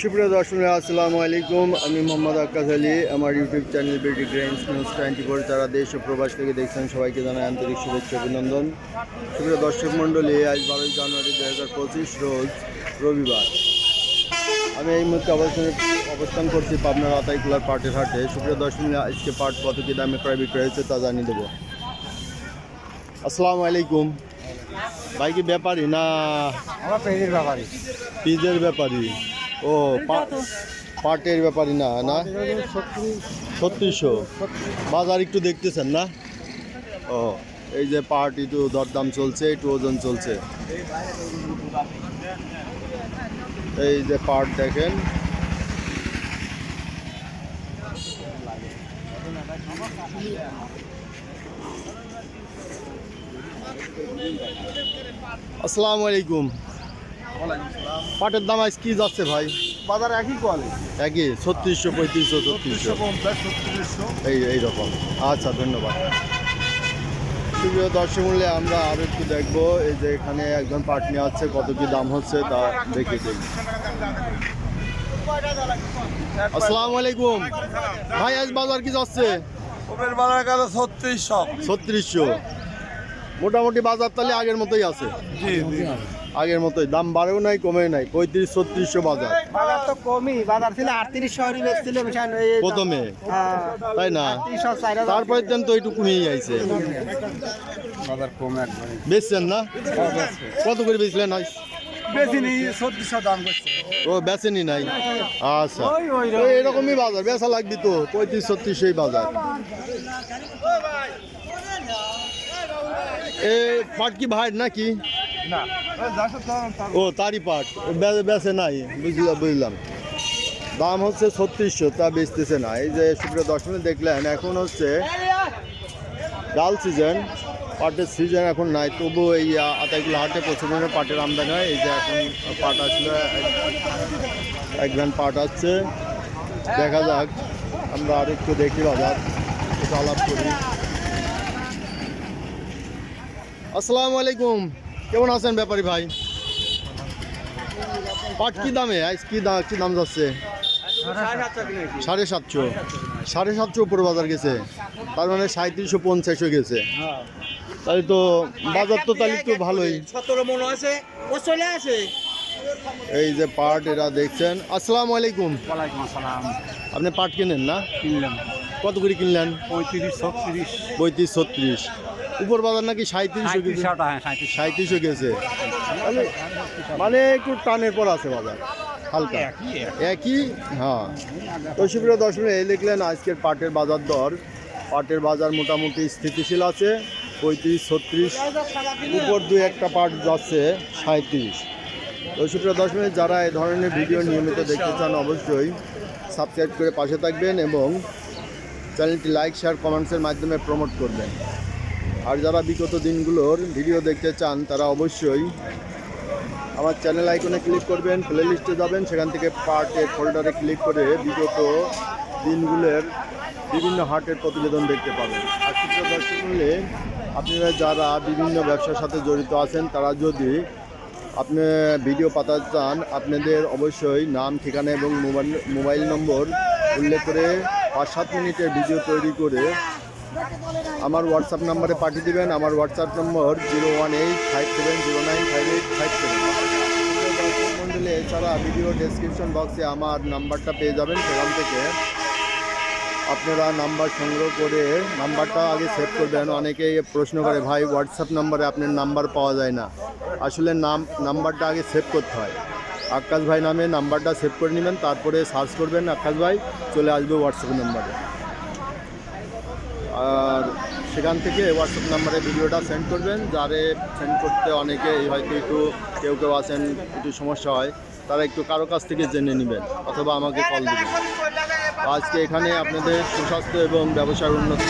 সুপ্রিয় দর্শক আসসালামু আলাইকুম। আমি মোহাম্মদ আক্কাস আলী। আমার YouTube channel BD grains news 24 যারা দেশ ও প্রবাস থেকে দেখছেন সবাইকে জানাই আন্তরিক শুভেচ্ছা অভিনন্দন। সুপ্রিয় দর্শক মণ্ডলী, আজ 12 জানুয়ারি 2025 রোজ রবিবার। আমি এই মুহূর্তে অবস্থান করছি পাবনার আতাইকুলার পাটের হাটে। সুপ্রিয় দর্শক, আজকে পাট কত কী দামে প্রায় বিক্রয় হয়েছে তা জানিয়ে দেবো। আসসালামু আলাইকুম ভাই, কি ব্যাপারী না পিজের ব্যাপারী? ও পাটের ব্যাপারী না না 3600 বাজার একটু দেখতেছেন না? ও এই যে পাট একটু দরদাম চলছে, একটু ওজন চলছে। এই যে পাট দেখেন, আসসালামু আলাইকুম। পাটের দাম আজ কি যাচ্ছে ভাই? বাজার একই কোয়ালিটি, একই 3600, 3500, 3600 এইরকম। আচ্ছা, ধন্যবাদ। সুপ্রিয় দর্শক মূল্যে আমরা আরও একটু দেখবো। এই যে এখানে একজন পাট নিয়ে আছে, কত কি দাম হচ্ছে তা দেখে দিই। আসসালামু আলাইকুম ভাই, আজ বাজার কি যাচ্ছে? বাজার গেল 3600। মোটামুটি বাজার তাহলে আগের মতোই আছে। আগের মতোই দাম বাড়েও নাই কমেও নাই, 3500-3600 বাজার। বাজার তো কমই, বাজার ছিল 3800 বেচছিল প্রথমে, তাই না? তারপরে তো একটু কমেই আইছে বাজার কম একবার বেচছেন না? কত করে বেচলেন আজ? বেচিনি 3600 দাম করছে। ও বেচেনি নাই? আচ্ছা, এরকমই বাজার, বেচা লাগবি তো। 3500-3600 বাজার। এ পাট কি ভাই নাকি? না, ও তারই পাট বেচে নাই, বুঝলাম। দাম হচ্ছে 3600, তা বেচতেছে না। এই যে সুপ্রিয় দর্শক দেখলেন, এখন হচ্ছে ডাল সিজন, পাটের সিজন এখন নাই, তবু এই আতাইকুলা হাটে প্রচুর পরিমাণে পাটের আমদানি হয়। এই যে এখন পাট আসলে এক গ্রাম পাট আসছে, দেখা যাক। আমরা আর একটু দেখি বাজার, একটু আলাপ করি। আসসালামু আলাইকুম, কেমন আছেন ব্যাপারী ভাই? পাট কি দামে আজ কি দাম যাচ্ছে? 750। 750 উপরে বাজার গেছে, তার মানে 3750 হয়ে গেছে। তাই তো বাজার তো তাহলে একটু ভালোই। এই যে পাট এরা দেখছেন। আসসালামু আলাইকুম। আপনি পাট কিনেন না? কিনলাম। কত করে কিনলেন? 35-36। 35-36 উপর বাজার নাকি 3700 গেছে। মানে একটু টানের পর আছে বাজার, হালকা একই। হ্যাঁ, তো সুপ্রিয় দর্শক, এই লিখলেন আজকের পাটের বাজার দর। পাটের বাজার মোটামুটি স্থিতিশীল আছে, 35-36 উপর দুই একটা পাট যাচ্ছে 37। তো সুপ্রিয় দর্শক, যারা এই ধরনের ভিডিও নিয়মিত দেখতে চান অবশ্যই সাবস্ক্রাইব করে পাশে থাকবেন এবং চ্যানেলটি লাইক, শেয়ার, কমেন্টসের মাধ্যমে প্রমোট করবেন। আর যারা বিগত দিনগুলোর ভিডিও দেখতে চান তারা অবশ্যই আমার চ্যানেল আইকনে ক্লিক করবেন, প্লে লিস্টে যাবেন, সেখান থেকে পার্টের ফোল্ডারে ক্লিক করে বিগত দিনগুলোর বিভিন্ন হাটের প্রতিবেদন দেখতে পাবেন। আর সুপ্রিয় দর্শক মূল্যে আপনারা যারা বিভিন্ন ব্যবসার সাথে জড়িত আছেন, তারা যদি আপনি ভিডিও পাঠাতে চান, আপনাদের অবশ্যই নাম, ঠিকানা এবং মোবাইল নম্বর উল্লেখ করে 5-7 মিনিটের ভিডিও তৈরি করে আমার হোয়াটসঅ্যাপ নাম্বারে পাঠিয়ে দেবেন। আমার হোয়াটসঅ্যাপ নম্বর 01857095857। মন্ডলী, এছাড়া ভিডিও ডেসক্রিপশন বক্সে আমার নাম্বারটা পেয়ে যাবেন, সেখান থেকে আপনারা নাম্বার সংগ্রহ করে নাম্বারটা আগে সেভ করবেন। অনেকেই প্রশ্ন করে, ভাই হোয়াটসঅ্যাপ নাম্বারে আপনার নাম্বার পাওয়া যায় না। আসলে নাম্বারটা আগে সেভ করতে হয়। আক্কাস ভাই নামে নাম্বারটা সেভ করে নেবেন, তারপরে সার্চ করবেন আক্কাস ভাই, চলে আসবে হোয়াটসঅ্যাপ নাম্বারে। আর সেখান থেকে হোয়াটসঅ্যাপ নাম্বারে ভিডিওটা সেন্ড করবেন। যারে সেন্ড করতে অনেকে হয়তো একটু কেউ আছেন একটু সমস্যা হয়, তারা একটু কারো কাছ থেকে জেনে নেবেন অথবা আমাকে কল দেবেন। আজকে এখানে আপনাদের সুস্বাস্থ্য এবং ব্যবসার উন্নতি